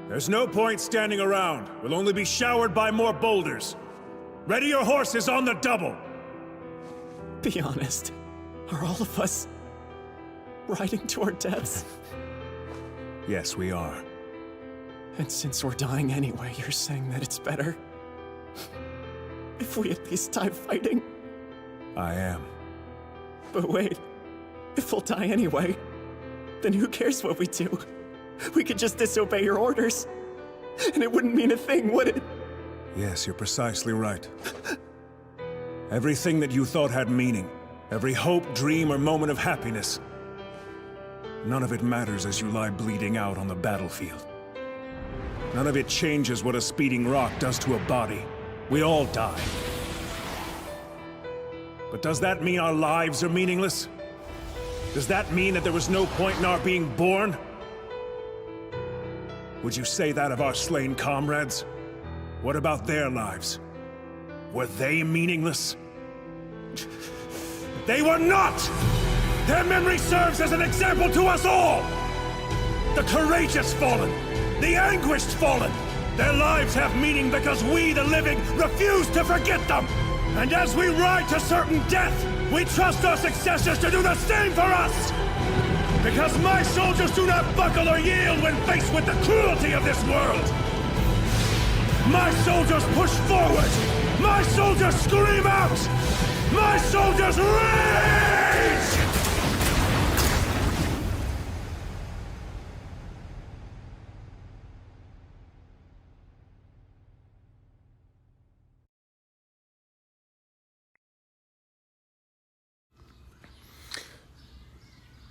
There's no point standing around. We'll only be showered by more boulders. Ready your horses on the double! Be honest. Are all of us riding to our deaths? Yes, we are. And since we're dying anyway, you're saying that it's better if we at least die fighting? I am. But wait, if we'll die anyway, then who cares what we do? We could just disobey your orders, and it wouldn't mean a thing, would it? Yes, you're precisely right. Everything that you thought had meaning, every hope, dream, or moment of happiness, none of it matters as you lie bleeding out on the battlefield. None of it changes what a speeding rock does to a body. We all die. But does that mean our lives are meaningless? Does that mean that there was no point in our being born? Would you say that of our slain comrades? What about their lives? Were they meaningless? They were not! Their memory serves as an example to us all! The courageous fallen, the anguished fallen, their lives have meaning because we, the living, refuse to forget them! And as we ride to certain death, we trust our successors to do the same for us! Because my soldiers do not buckle or yield when faced with the cruelty of this world! My soldiers push forward! My soldiers scream out! My soldiers rage!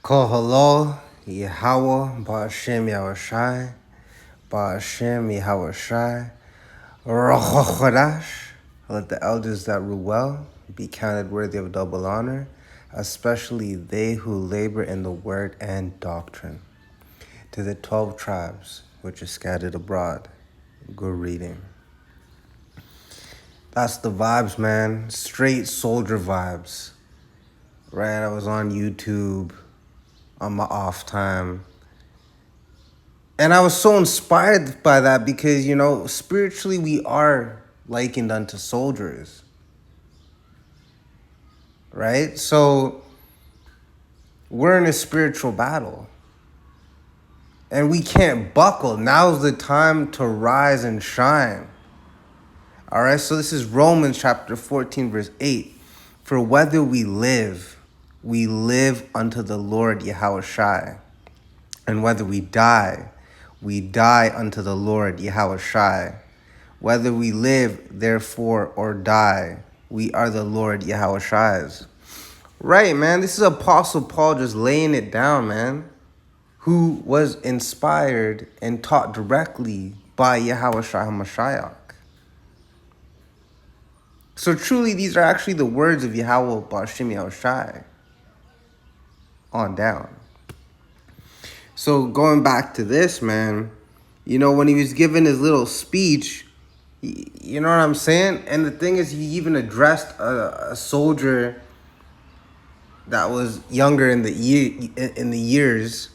Kol halal, Yahweh, Ba'ashem Yahushai, Ba'ashem Yahushai, Ruach HaKodesh. Let the elders that rule well be counted worthy of double honor, especially they who labor in the word and doctrine. To the 12 tribes which are scattered abroad, good reading. That's the vibes, man. Straight soldier vibes. Right, I was on YouTube on my off time. And I was so inspired by that because, spiritually we are likened unto soldiers. Right? So we're in a spiritual battle. And we can't buckle. Now's the time to rise and shine. All right, so this is Romans chapter 14, verse 8. For whether we live unto the Lord Yahushai. And whether we die unto the Lord Yahushai. Whether we live, therefore, or die, we are the Lord Yahushai's. Right, man. This is Apostle Paul just laying it down, man. Who was inspired and taught directly by Yahushua HaMashiach. So truly, these are actually the words of Yahweh Ba'ashem Yahushai. On down. So going back to this, man, when he was giving his little speech, you know what I'm saying? And the thing is, he even addressed a soldier that was younger in the years,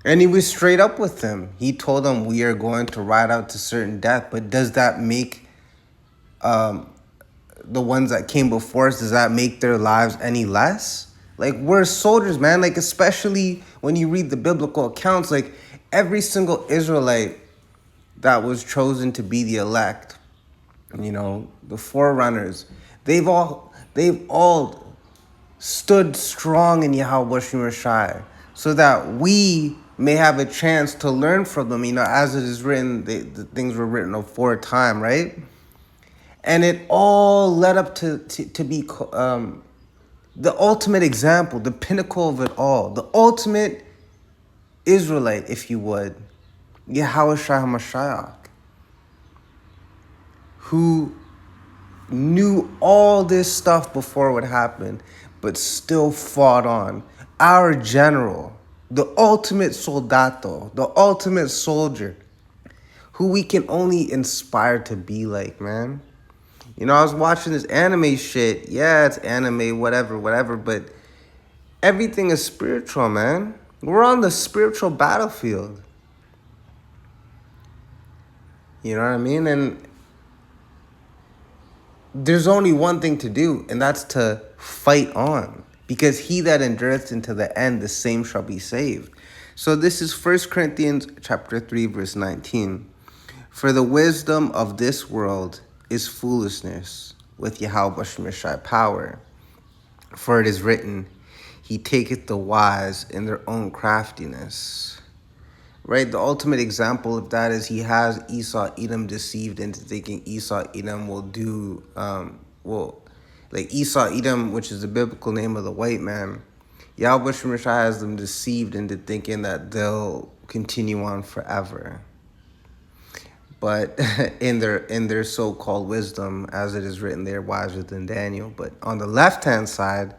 and he was straight up with him. He told him, we are going to ride out to certain death, but does that make the ones that came before us, does that make their lives any less? Like, we're soldiers, man. Like, especially when you read the biblical accounts, like, every single Israelite that was chosen to be the elect, the forerunners, they've all stood strong in Yahweh Shai, so that we may have a chance to learn from them. As it is written, the things were written aforetime, right? And it all led up to be the ultimate example, the pinnacle of it all, the ultimate Israelite, if you would, Yahushua HaMashiach, who knew all this stuff before it would happen, but still fought on. Our general, the ultimate soldato, the ultimate soldier, who we can only inspire to be like, man. I was watching this anime shit. Yeah, it's anime, whatever, but everything is spiritual, man. We're on the spiritual battlefield. You know what I mean? And there's only one thing to do, and that's to fight on. Because he that endureth into the end, the same shall be saved. So this is 1 Corinthians chapter 3, verse 19. For the wisdom of this world is foolishness with Yahweh Shemeshai power. For it is written, he taketh the wise in their own craftiness. Right? The ultimate example of that is he has Esau Edom deceived into thinking Esau Edom will do, like Esau Edom, which is the biblical name of the white man. Yahweh Shemeshai has them deceived into thinking that they'll continue on forever. But in their so-called wisdom, as it is written, they're wiser than Daniel. But on the left-hand side,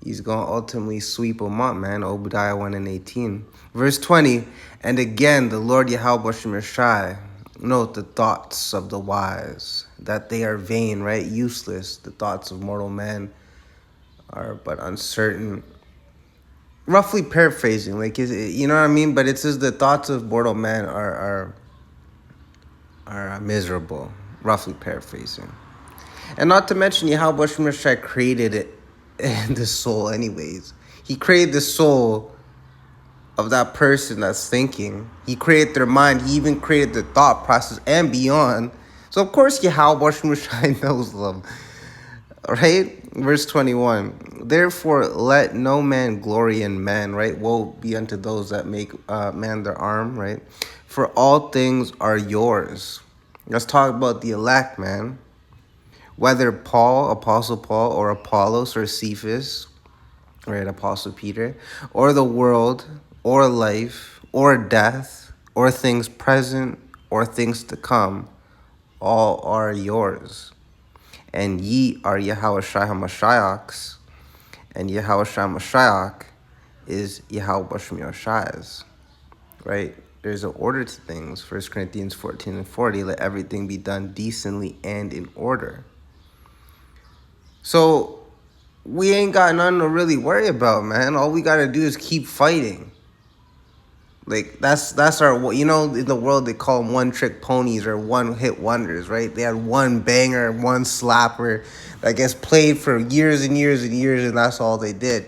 he's going to ultimately sweep them up, man. Obadiah 1 and 18. Verse 20, and again, the Lord Yahweh Shemeshai, note the thoughts of the wise, that they are vain, right? Useless. The thoughts of mortal men are but uncertain. Roughly paraphrasing, like, you know what I mean? But it says the thoughts of mortal men are miserable. Roughly paraphrasing. And not to mention, Yahweh Shemeshai created it in the soul anyways. He created the soul of that person that's thinking. He created their mind. He even created the thought process and beyond. So of course Yahweh Shemeshai knows them. Right? Verse 21. Therefore let no man glory in man, right? Woe be unto those that make man their arm, right? For all things are yours. Let's talk about the elect, man. Whether Paul, Apostle Paul, or Apollos, or Cephas, right, Apostle Peter, or the world, or life, or death, or things present, or things to come, all are yours. And ye are Yahweh Shai HaMashiachs, and Yahweh Shai HaMashiach is Yahweh Shem Yoshai's, right? There's an order to things. 1 Corinthians 14 and 40, let everything be done decently and in order. So we ain't got nothing to really worry about, man. All we got to do is keep fighting. Like, that's our, you know, in the world they call them one-trick ponies or one-hit wonders, right? They had one banger, one slapper that gets played for years and years and years, and that's all they did.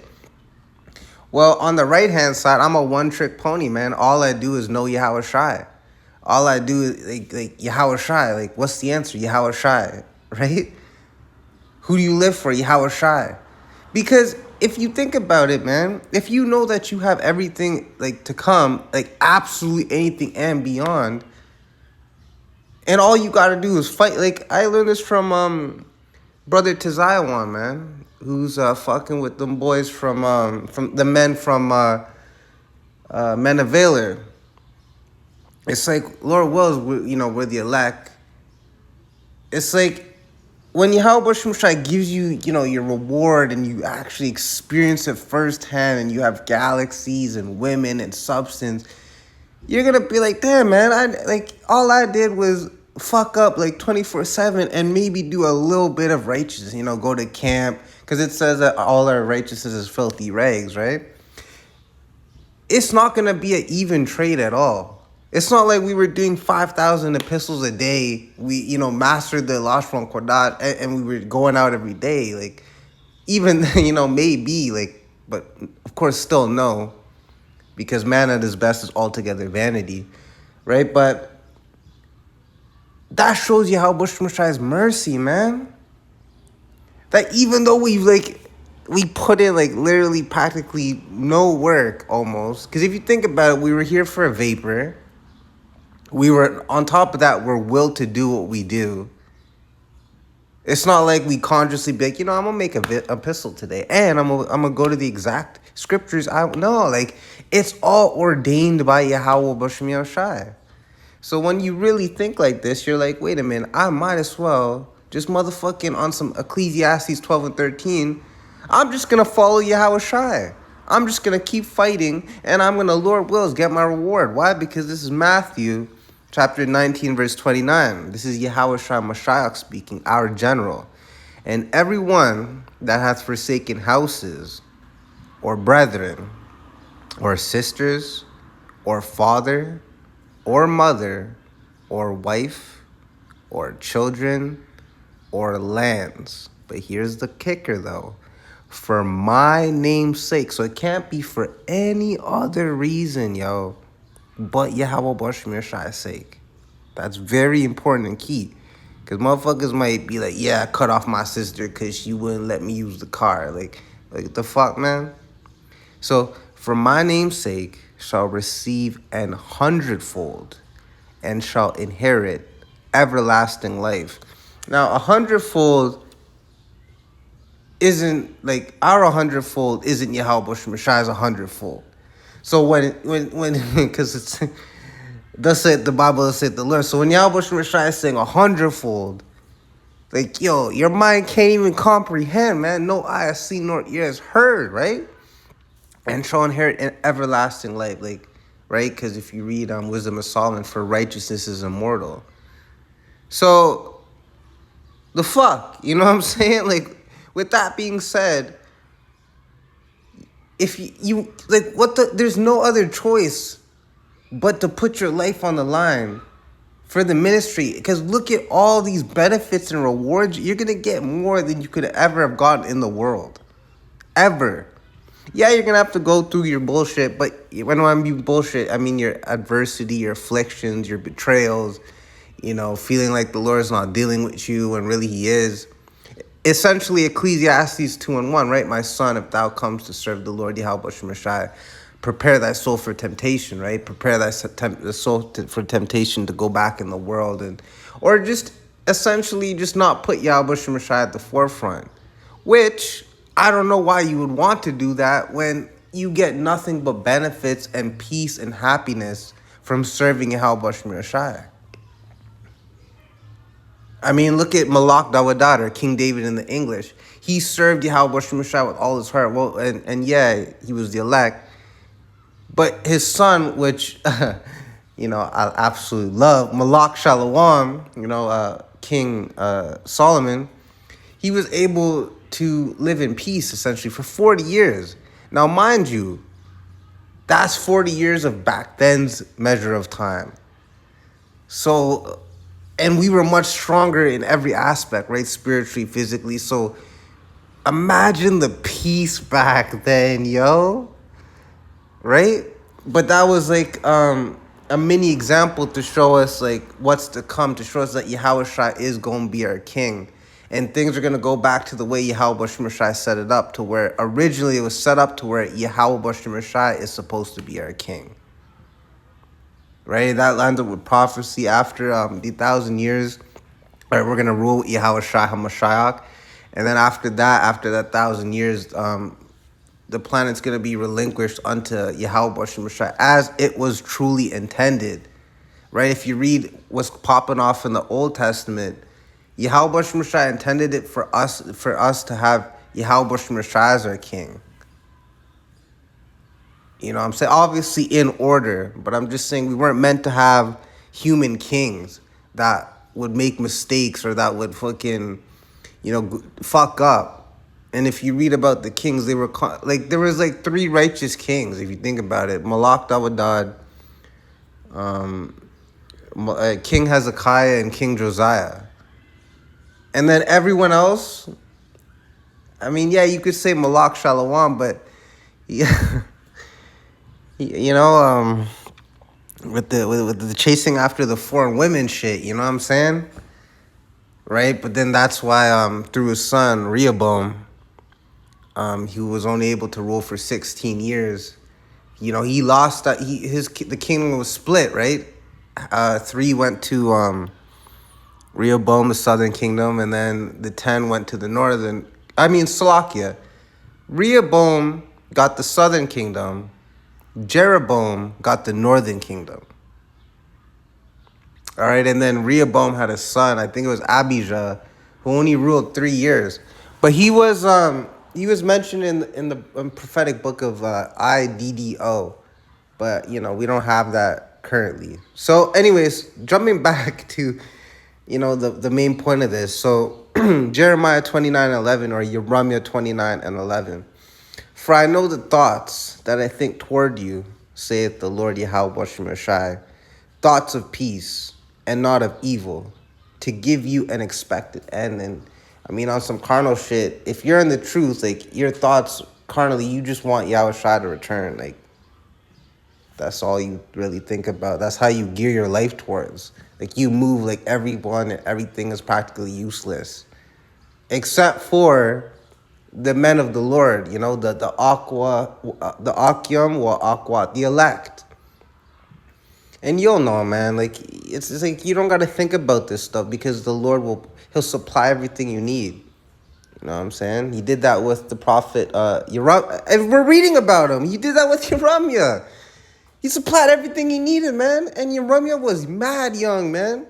Well, on the right-hand side, I'm a one-trick pony, man. All I do is know Yahweh Shai. All I do is, like Yahweh Shai. Like, what's the answer? Yahweh Shai, right? Who do you live for? Yahweh Shai. Because if you think about it, man, if you know that you have everything, like, to come, like, absolutely anything and beyond, and all you got to do is fight. Like, I learned this from Brother Tizayawan, man, who's fucking with them boys from the men from Men of Valor. It's like, Lord wills, you know, we're the elect. It's like, when Yahweh Shemeshai gives you, you know, your reward and you actually experience it firsthand and you have galaxies and women and substance, you're going to be like, damn, man, all I did was fuck up like 24/7 and maybe do a little bit of righteousness, you know, go to camp, because it says that all our righteousness is filthy rags, right? It's not going to be an even trade at all. It's not like we were doing 5,000 epistles a day. We, you know, mastered the Lashon Kodat, and we were going out every day. Like, even, you know, maybe, like, but of course still no, because man at his best is altogether vanity, right? But that shows you how Bush Mashai's mercy, man. That even though we put in, like, literally practically no work almost, because if you think about it, we were here for a vapor. We were, on top of that, we're willed to do what we do. It's not like we consciously be like, you know, I'm going to make a epistle today, and I'm gonna go to the exact scriptures. No, like, it's all ordained by Yahweh B'Shem Yoshai. So when you really think like this, you're like, wait a minute, I might as well just motherfucking on some Ecclesiastes 12 and 13. I'm just going to follow Yahweh Shai. I'm just going to keep fighting, and I'm going to, Lord wills, get my reward. Why? Because this is Matthew chapter 19, verse 29. This is Yahweh Shai Mashiach speaking, our general. And everyone that hath forsaken houses, or brethren, or sisters, or father, or mother, or wife or children or lands. But here's the kicker though. For my name's sake. So it can't be for any other reason, yo, but Yahweh Bashim Yashai's sake. That's very important and key. Because motherfuckers might be like, yeah, I cut off my sister because she wouldn't let me use the car. Like the fuck, man? So, for my name's sake shall receive 100-fold and shall inherit everlasting life. Now, 100-fold isn't like our 100-fold isn't Yahweh Shemashai's 100-fold. So when because it's thus said the Bible, thus said the Lord. So when Yahweh Shemashai is saying 100-fold, like, yo, your mind can't even comprehend, man. No eye has seen nor ear has heard, right? And shall inherit an everlasting life, like, right? Because if you read Wisdom of Solomon, for righteousness is immortal. So, the fuck, you know what I'm saying? Like, with that being said, if you like, there's no other choice but to put your life on the line for the ministry. Because look at all these benefits and rewards. You're going to get more than you could ever have gotten in the world. Ever. Yeah, you're going to have to go through your bullshit. But when I mean bullshit, I mean your adversity, your afflictions, your betrayals. You know, feeling like the Lord's not dealing with you when really he is. Essentially, Ecclesiastes 2:1, right? My son, if thou comes to serve the Lord, Yahweh Shemashai, prepare thy soul for temptation, right? Prepare thy soul for temptation to go back in the world, or just essentially just not put Yahweh Shemashai at the forefront. Which, I don't know why you would want to do that when you get nothing but benefits and peace and happiness from serving Yahweh Shemashai. I mean, look at Malak Dawadad, or King David in the English. He served Yahweh Shemashai with all his heart. Well, and yeah, he was the elect. But his son, which, you know, I absolutely love, Malak Shalom, you know, King Solomon, he was able to live in peace, essentially, for 40 years. Now, mind you, that's 40 years of back then's measure of time. So, and we were much stronger in every aspect, right? Spiritually, physically. So imagine the peace back then, yo. Right? But that was like a mini example to show us like what's to come, to show us that Yahweh Shai is going to be our king. And things are going to go back to the way Yahweh Shemashai set it up, to where originally it was set up to where Yahweh Shemashai is supposed to be our king. Right, that lined up with prophecy after the 1,000 years. Right, we're gonna rule with Yahweh Shai HaMashiach, and then after that 1,000 years, the planet's gonna be relinquished unto Yahweh Shemashai as it was truly intended. Right, if you read what's popping off in the Old Testament, Yahweh Shemashai intended it for us to have Yahweh Shemashai as our king. You know what I'm saying? Obviously in order, but I'm just saying we weren't meant to have human kings that would make mistakes or that would fucking, you know, fuck up. And if you read about the kings, they were like, there was like 3 righteous kings, if you think about it. Malak Dawadad, King Hezekiah, and King Josiah. And then everyone else, I mean, yeah, you could say Malak Shalom, but yeah. You know, with the chasing after the foreign women shit, you know what I'm saying? Right? But then that's why through his son Rehoboam, he was only able to rule for 16 years. You know, he lost that. The kingdom was split, right? 3 went to Rehoboam, the southern kingdom, and then the 10 went to the northern. I mean, Salakia. Rehoboam got the southern kingdom. Jeroboam got the northern kingdom. All right, and then Rehoboam had a son, I think it was Abijah, who only ruled 3 years. But he was mentioned in the prophetic book of Iddo, but you know, we don't have that currently. So anyways, jumping back to, you know, the main point of this. So Jeremiah 29:11, or Yeremiah 29:11. For I know the thoughts that I think toward you, saith the Lord Yahweh Shemashai, thoughts of peace and not of evil, to give you an expected end. And I mean, on some carnal shit, if you're in the truth, like, your thoughts carnally, you just want Yahushua to return. Like, that's all you really think about. That's how you gear your life towards. Like, you move like everyone and everything is practically useless. Except for the men of the Lord, you know, the Akim wa Aqua, the elect. And you'll know, man, like, it's like you don't got to think about this stuff because the Lord he'll supply everything you need. You know what I'm saying? He did that with the prophet Yeram. And we're reading about him. He did that with Yeremiah. He supplied everything he needed, man. And Yeremiah was mad young, man.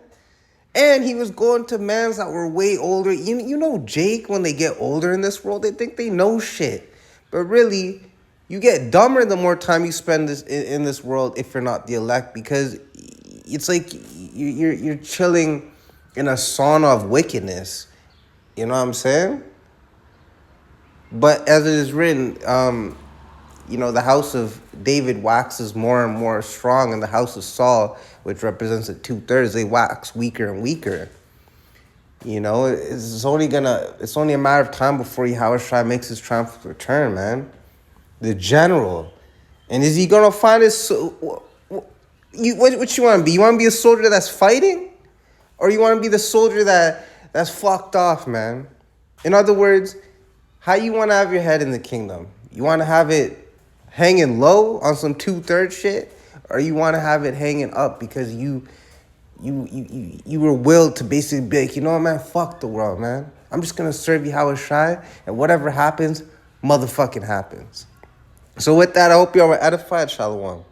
And he was going to mans that were way older. You know Jake, when they get older in this world, they think they know shit. But really, you get dumber the more time you spend in this world if you're not the elect, because it's like you're chilling in a sauna of wickedness. You know what I'm saying? But as it is written, the house of David waxes more and more strong, and the house of Saul, which represents the 2/3, they wax weaker and weaker. You know, it's only a matter of time before Yahushua makes his triumphant return, man. The general. And is he gonna find his what you want to be? You want to be a soldier that's fighting? Or you want to be the soldier that's fucked off, man? In other words, how you want to have your head in the kingdom? You want to have it hanging low on some 2/3 shit, or you want to have it hanging up because you were willed to basically be like, you know what, man, fuck the world, man. I'm just gonna serve Yahushua, and whatever happens, motherfucking happens. So with that, I hope y'all were edified. Shalom.